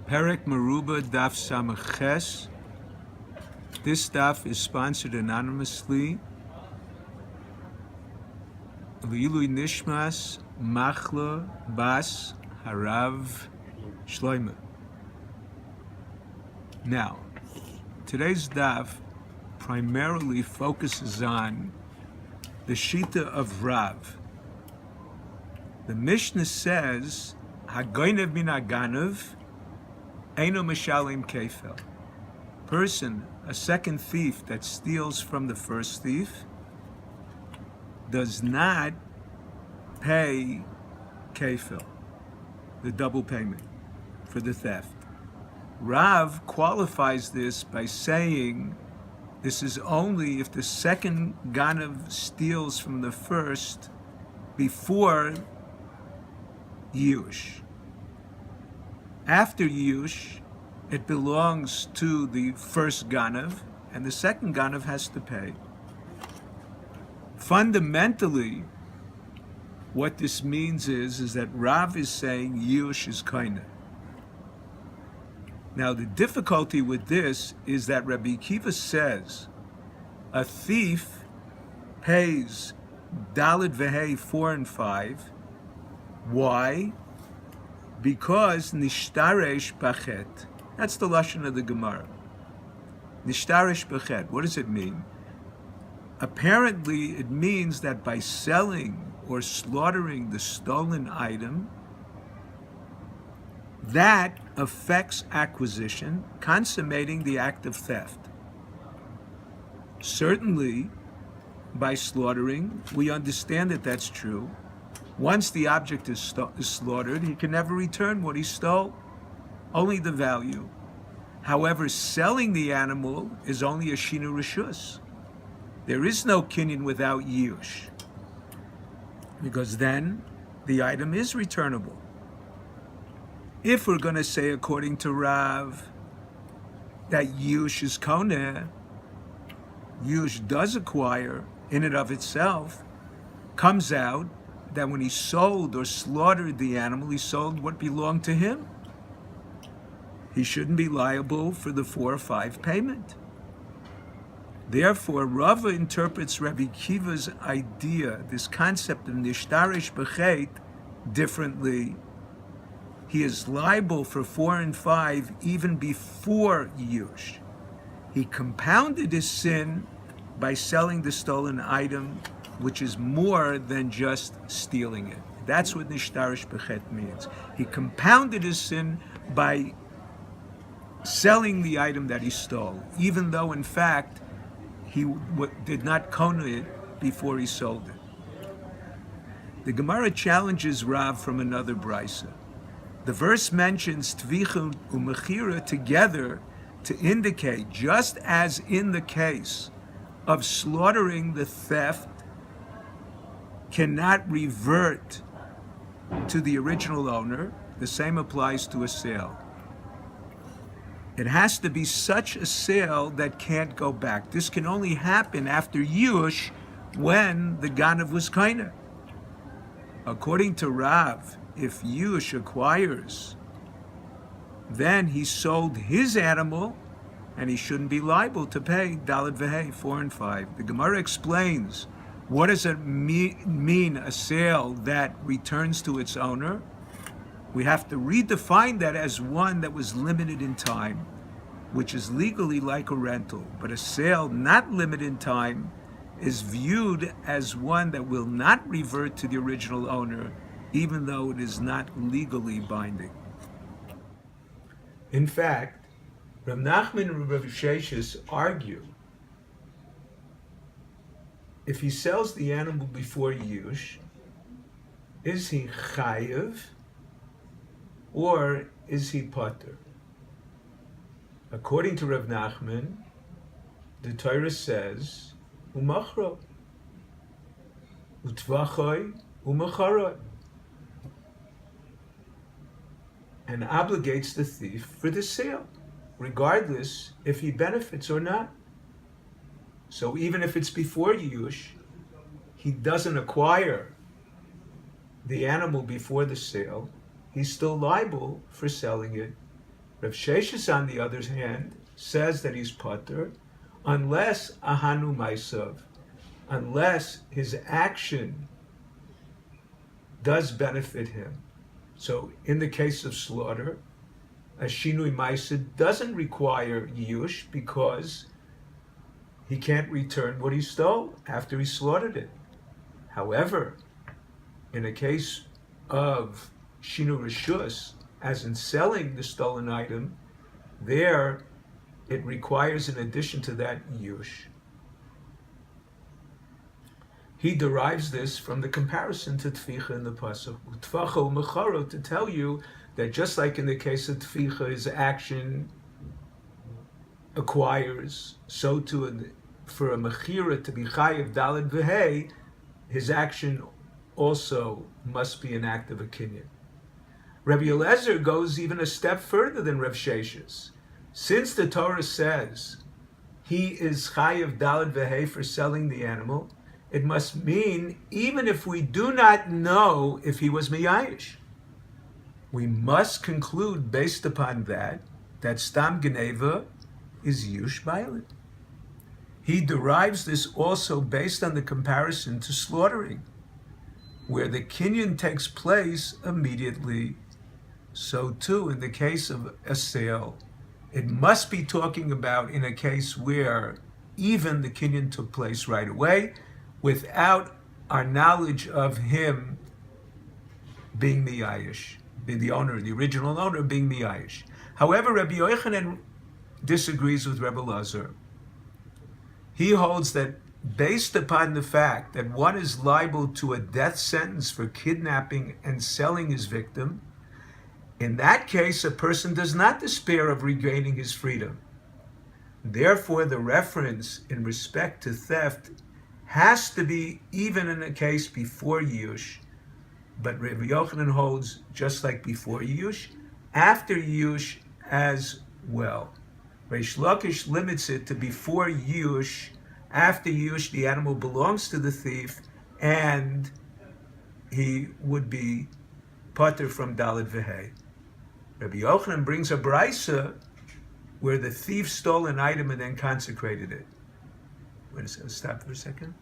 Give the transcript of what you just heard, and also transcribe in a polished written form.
Perek Meruba Daf Samaches. This daf is sponsored anonymously. V'ilui Nishmas Machla Bas Harav Shloime. Now, today's daf primarily focuses on the Shita of Rav. The Mishnah says, Hagoynev min haganav eino mishalim kefel. Person, a second thief that steals from the first thief, does not pay kefel, the double payment for the theft. Rav qualifies this by saying this is only if the second ganav steals from the first before Yush. After Yush, it belongs to the first ganav, and the second ganav has to pay. Fundamentally, what this means is that Rav is saying Yush is kaina. Now, the difficulty with this is that Rabbi Akiva says a thief pays Daled Vehei 4 and 5. Why? Because Nishtaresh Bachet. That's the lashon of the Gemara. Nishtaresh Bachet. What does it mean? Apparently, it means that by selling or slaughtering the stolen item, that affects acquisition, consummating the act of theft. Certainly, by slaughtering, we understand that that's true. Once the object is slaughtered, he can never return what he stole, only the value. However, selling the animal is only a shinu rishus. There is no kinyan without yush, because then the item is returnable. If we're going to say, according to Rav, that yush is koneh, yush does acquire in and of itself, comes out that when he sold or slaughtered the animal, he sold what belonged to him. He shouldn't be liable for the 4 or 5 payment. Therefore, Rava interprets Rabbi Akiva's idea, this concept of nishtarish b'chet, differently. He is liable for 4 and 5 even before Yush. He compounded his sin by selling the stolen item, which is more than just stealing it. That's what nishtarish b'chet means. He compounded his sin by selling the item that he stole, even though in fact he did not kona it before he sold it. The Gemara challenges Rav from another brisa. The verse mentions tvicha umechira together to indicate, just as in the case of slaughtering, the theft cannot revert to the original owner, the same applies to a sale. It has to be such a sale that can't go back. This can only happen after Yush, when the Ganav was kaina. According to Rav, if Yush acquires, then he sold his animal, and he shouldn't be liable to pay Daled Vehei 4 and 5. The Gemara explains, what does it mean, a sale that returns to its owner? We have to redefine that as one that was limited in time, which is legally like a rental. But a sale not limited in time is viewed as one that will not revert to the original owner, even though it is not legally binding. In fact, Rav Nachman and Rav Yeshoshua argue, if he sells the animal before Yush, is he chayiv or is he pater? According to Rav Nachman, the Torah says, umachro, utvachoi, umacharoi, and obligates the thief for the sale, regardless if he benefits or not. So even if it's before Yush, he doesn't acquire the animal before the sale, he's still liable for selling it Rav Sheshes, on the other hand, says that he's pater unless ahanu maisav, unless his action does benefit him. So in the case of slaughter, a shinui maisa doesn't require yush because he can't return what he stole after he slaughtered it. However, in a case of shinu rishus, as in selling the stolen item, there it requires, in addition to that, yush. He derives this from the comparison to tficha in the pasuk, utfacha u'mecharo, to tell you that just like in the case of tficha, his action acquires, so too for a mechira to be chayiv daled v'hei, his action also must be an act of a kinyan. Rabbi Eliezer goes even a step further than Rav Sheshes. Since the Torah says he is chayiv daled v'hei for selling the animal, it must mean even if we do not know if he was miyayish. We must conclude based upon that stam geneva is yush bailit. He derives this also based on the comparison to slaughtering, where the kinyan takes place immediately. So too in the case of a sale, it must be talking about in a case where even the kinyan took place right away, without our knowledge of him being miyayish, being the owner, the original owner being miyayish. However, Rabbi Yochanan disagrees with Rabbi Eliezer. He holds that based upon the fact that one is liable to a death sentence for kidnapping and selling his victim, in that case a person does not despair of regaining his freedom. Therefore, the reference in respect to theft has to be even in a case before Yush, but Rabbi Yochanan holds just like before Yush, after Yush as well. Reish Lakish limits it to before Yush. After Yush, the animal belongs to the thief, and he would be pater from Daled V'hei. Rabbi Yochanan brings a brisa where the thief stole an item and then consecrated it. Wait a second, stop for a second.